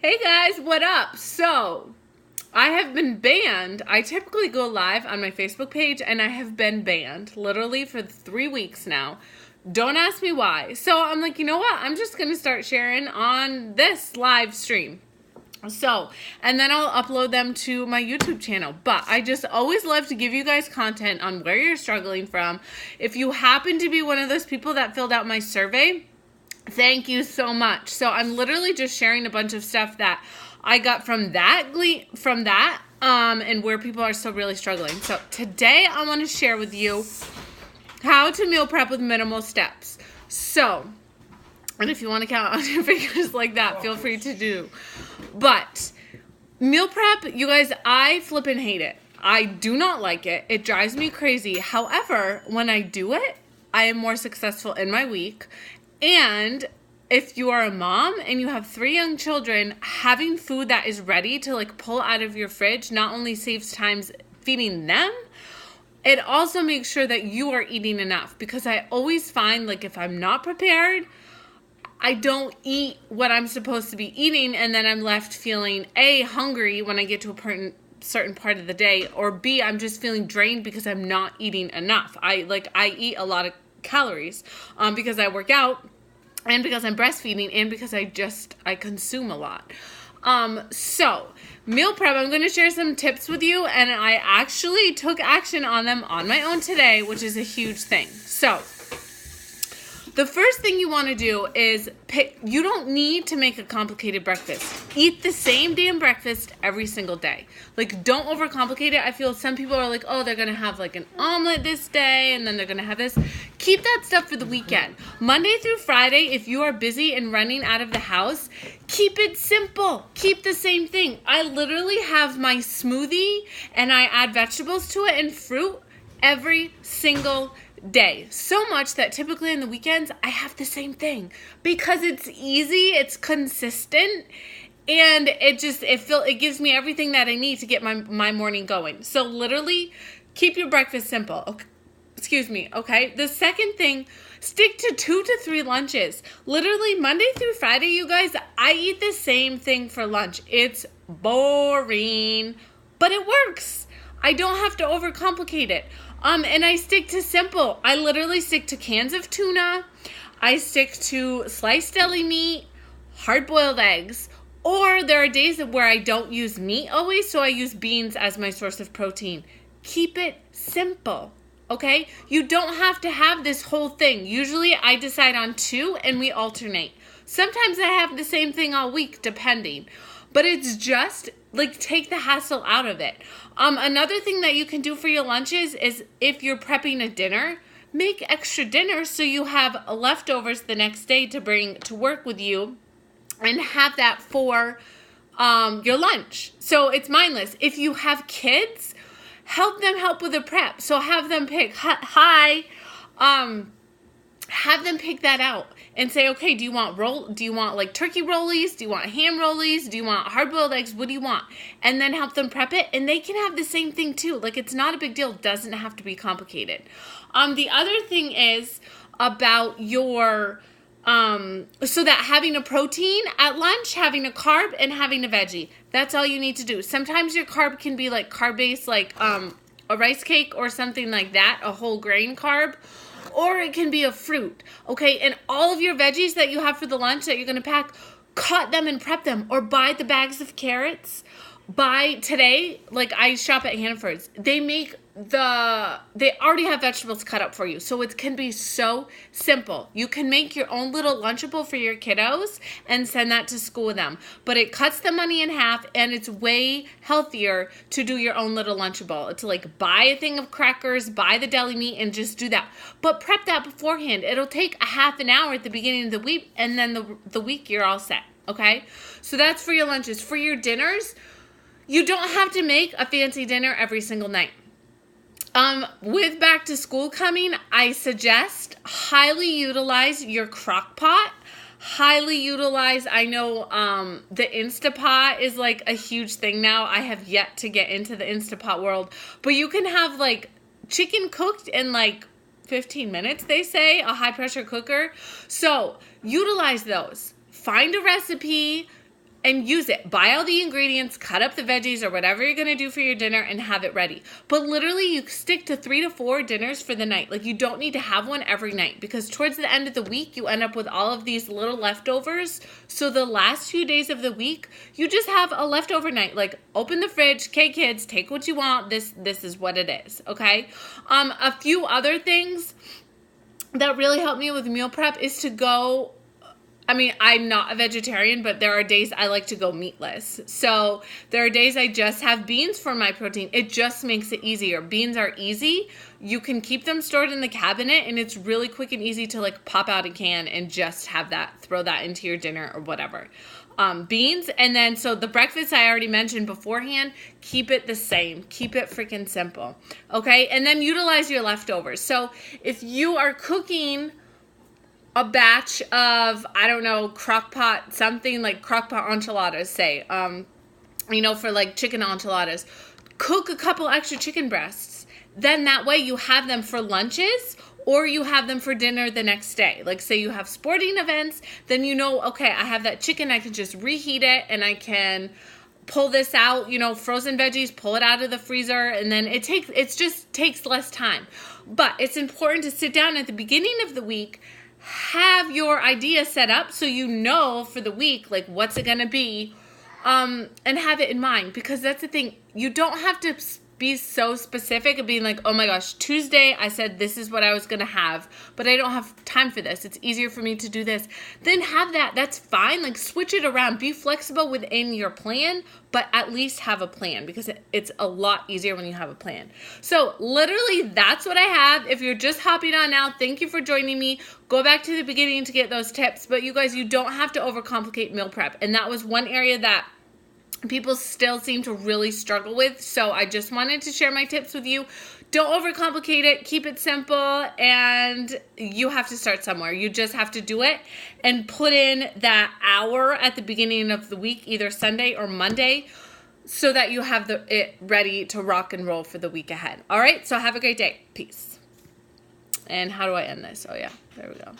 Hey guys, what up? So, I have been banned. I typically go live on my Facebook page and I have been banned literally for 3 weeks now. Don't ask me why. So, I'm like, you know what? I'm just going to start sharing on this live stream. So, and then I'll upload them to my YouTube channel. But I just always love to give you guys content on where you're struggling from. If you happen to be one of those people that filled out my survey, thank you so much. So I'm literally just sharing a bunch of stuff that I got from that, and where people are still really struggling. So today I want to share with you how to meal prep with minimal steps. So, and if you want to count on your fingers like that, feel free to do. But meal prep, you guys, I flippin' hate it. I do not like it. It drives me crazy. However, when I do it, I am more successful in my week. And if you are a mom and you have 3 young children, having food that is ready to like pull out of your fridge not only saves time feeding them, it also makes sure that you are eating enough. Because I always find like if I'm not prepared, I don't eat what I'm supposed to be eating, and then I'm left feeling A, hungry when I get to a certain part of the day, or B, I'm just feeling drained because I'm not eating enough. I eat a lot of calories because I work out and because I'm breastfeeding and because I consume a lot. So meal prep, I'm going to share some tips with you, and I actually took action on them on my own today, which is a huge thing. So the first thing you want to do is you don't need to make a complicated breakfast. Eat the same damn breakfast every single day. Like, don't overcomplicate it. I feel some people are like, oh, they're going to have like an omelet this day and then they're going to have this. Keep that stuff for the weekend. Monday through Friday, if you are busy and running out of the house, keep it simple. Keep the same thing. I literally have my smoothie and I add vegetables to it and fruit every single day. So much that typically on the weekends I have the same thing because it's easy, it's consistent, and it gives me everything that I need to get my morning going. So literally keep your breakfast simple. Okay? The second thing, stick to 2 to 3 lunches. Literally Monday through Friday, you guys, I eat the same thing for lunch. It's boring, but it works. I don't have to overcomplicate it. And I stick to simple. I literally stick to cans of tuna. I stick to sliced deli meat, hard-boiled eggs, or there are days where I don't use meat always, so I use beans as my source of protein. Keep it simple, okay? You don't have to have this whole thing. Usually I decide on 2 and we alternate. Sometimes I have the same thing all week, depending. But it's just like take the hassle out of it. Another thing that you can do for your lunches is if you're prepping a dinner, make extra dinner so you have leftovers the next day to bring to work with you and have that for your lunch. So it's mindless. If you have kids, help with the prep. So have them pick, have them pick that out and say, okay, do you want like turkey rollies? Do you want ham rollies? Do you want hard-boiled eggs? What do you want? And then help them prep it, and they can have the same thing too. Like, it's not a big deal. It doesn't have to be complicated. The other thing is about your so that having a protein at lunch, having a carb, and having a veggie. That's all you need to do. Sometimes your carb can be like carb-based, like a rice cake or something like that, a whole grain carb. Or it can be a fruit, okay? And all of your veggies that you have for the lunch that you're going to pack, cut them and prep them. Or buy the bags of carrots. Today, like I shop at Hannaford's. They already have vegetables cut up for you. So it can be so simple. You can make your own little Lunchable for your kiddos and send that to school with them. But it cuts the money in half, and it's way healthier to do your own little Lunchable. It's like buy a thing of crackers, buy the deli meat, and just do that. But prep that beforehand. It'll take a half an hour at the beginning of the week, and then the week you're all set, okay? So that's for your lunches. For your dinners, you don't have to make a fancy dinner every single night. With back to school coming, I suggest highly utilize your crock pot. I know the Instapot is like a huge thing now. I have yet to get into the Instapot world. But you can have like chicken cooked in like 15 minutes, they say, a high pressure cooker. So utilize those. Find a recipe. and use it. Buy all the ingredients, cut up the veggies or whatever you're going to do for your dinner and have it ready. But literally you stick to 3 to 4 dinners for the night. Like you don't need to have one every night because towards the end of the week, you end up with all of these little leftovers. So the last few days of the week, you just have a leftover night. Like open the fridge, okay kids, take what you want. This is what it is, okay? A few other things that really help me with meal prep is to go, I mean, I'm not a vegetarian, but there are days I like to go meatless. So there are days I just have beans for my protein. It just makes it easier. Beans are easy. You can keep them stored in the cabinet and it's really quick and easy to like pop out a can and just have that, throw that into your dinner or whatever. Beans. And then, so the breakfast I already mentioned beforehand, keep it the same. Keep it freaking simple. Okay. And then utilize your leftovers. So if you are cooking a batch of, I don't know, crock-pot, something like crock-pot enchiladas, say, for like chicken enchiladas, cook a couple extra chicken breasts. Then that way you have them for lunches or you have them for dinner the next day. Like say you have sporting events, then you know, okay, I have that chicken, I can just reheat it and I can pull this out, frozen veggies, pull it out of the freezer, and then it just takes less time. But it's important to sit down at the beginning of the week, have your idea set up so you know for the week, like what's it going to be, and have it in mind, because that's the thing. You don't have to be so specific of being like, oh my gosh, Tuesday I said this is what I was going to have, but I don't have time for this. It's easier for me to do this. Then have that. That's fine. Like switch it around. Be flexible within your plan, but at least have a plan because it's a lot easier when you have a plan. So literally that's what I have. If you're just hopping on now, thank you for joining me. Go back to the beginning to get those tips. But you guys, you don't have to overcomplicate meal prep. And that was one area that people still seem to really struggle with. So I just wanted to share my tips with you. Don't overcomplicate it. Keep it simple. And you have to start somewhere. You just have to do it and put in that hour at the beginning of the week, either Sunday or Monday, so that you have it ready to rock and roll for the week ahead. All right. So have a great day. Peace. And how do I end this? Oh yeah, there we go.